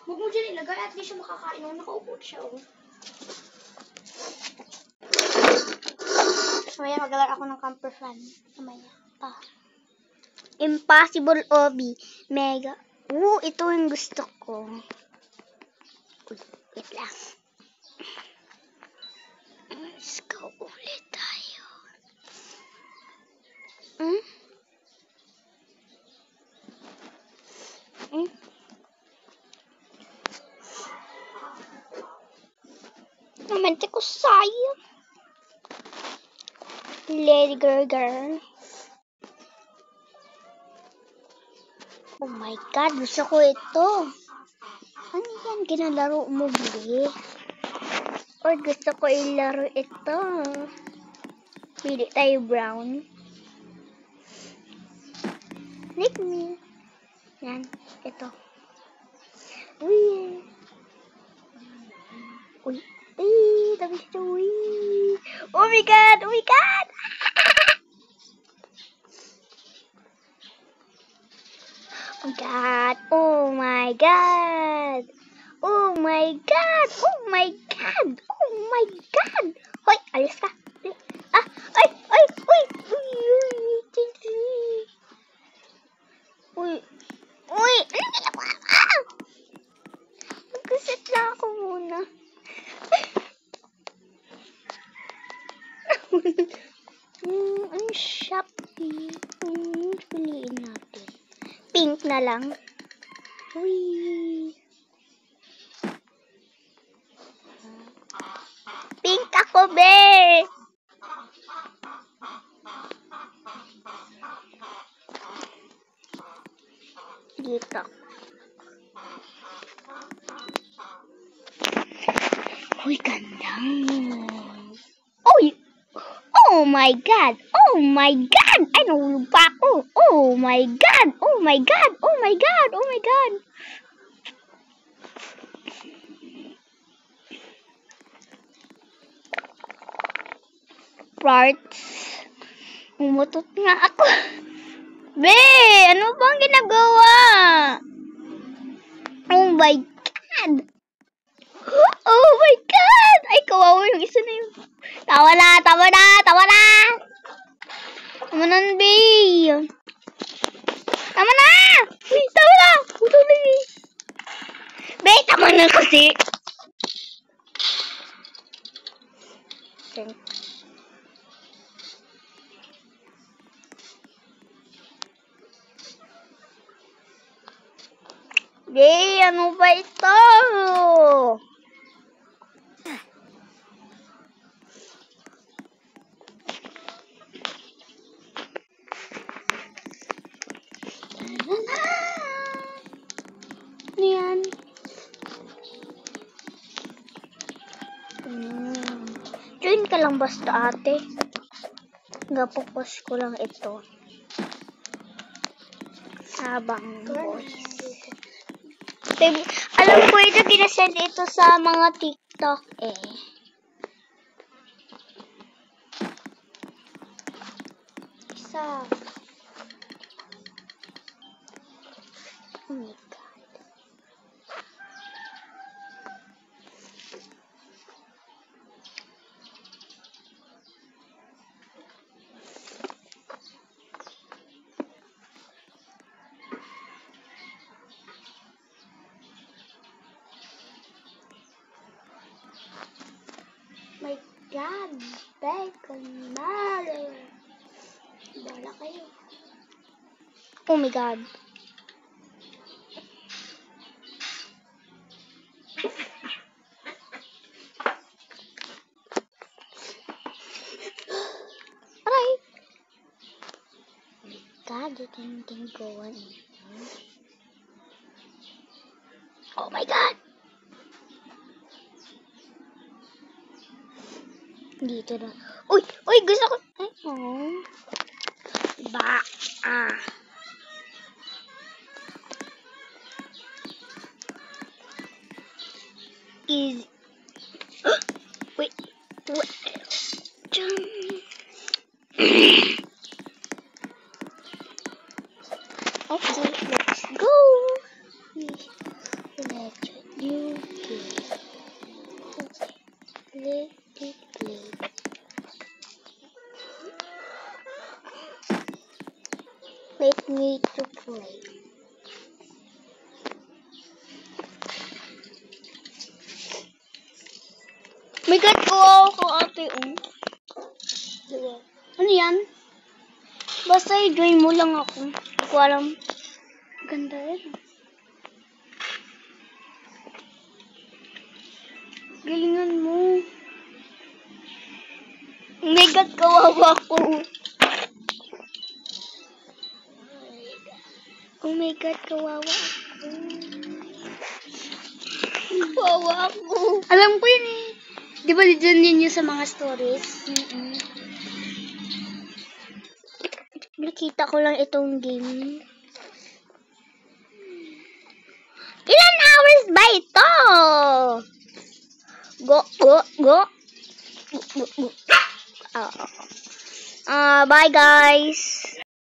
Huwag mo dyan ilagay at di siya makakain. Nakaupo siya, oh. Mamaya magalar ako ng camper fan. Mamaya pa. Impossible Obi. Mega. Ito yung gusto ko. Uy, wait lang. Let's go ulit tayo. Namantik ko sayang. Lady girl. Oh my God, gusto ko ito. Ano yan? Ginalaro mo, bili? Or gusto ko ilaro ito. Pili tayo brown. Like me. Yan, ito. Uy. Tapos ito, uy. Oh my God! Oh my God! Oh my God! Oh my God! Oh my God! Oh my God! Hoy, alis ka. Ay! Uy! Ano ginawa ka? Magkasit lang ako muna. Ang Shopee. Piliin natin. Pink na lang. Uy. Pink ako, be! Dito. Uy, ganda. Uy! Oh my God! Oh my God! Ay, nahulog pa ako. Oh my God! Oh my God! Oh my God! Oh my God! Parts. Umutot nga ako. Be! Ano bang ginagawa? Oh my God! Oh my God! Ay, kawawa yung isa na yun. Tawa na! Tama na, Be! Tama na! Uy, tama na! Be, tama na kasi! Be, ano ba ito? Yan. Join ka lang basta, ate. Gapopos ko lang ito. Habang voice. Alam ko ito, ginasend ito sa mga TikTok Isa. Oh my God. My God, bacon matter. Bala kayo. Oh my God. Aray. God, you can go on. Oh my God. Dito na. Uy, gusto ko. Ay, oh. Easy. Wait. Jump. Okay, let's go. Let's You play. Play. Let me to play. My God, kawawa ko ate. Diba? Ano yan? Basta i-join mo lang ako. Hindi ko alam. Ganda yan. Galingan mo. Oh my God, kawawa ko. Oh my God, kawawa ako. Kawawa ako. Alam ko yun eh. Di ba dyan yun sa mga stories? Nakita ko lang itong game. Ilan hours ba ito? Go. Bye guys.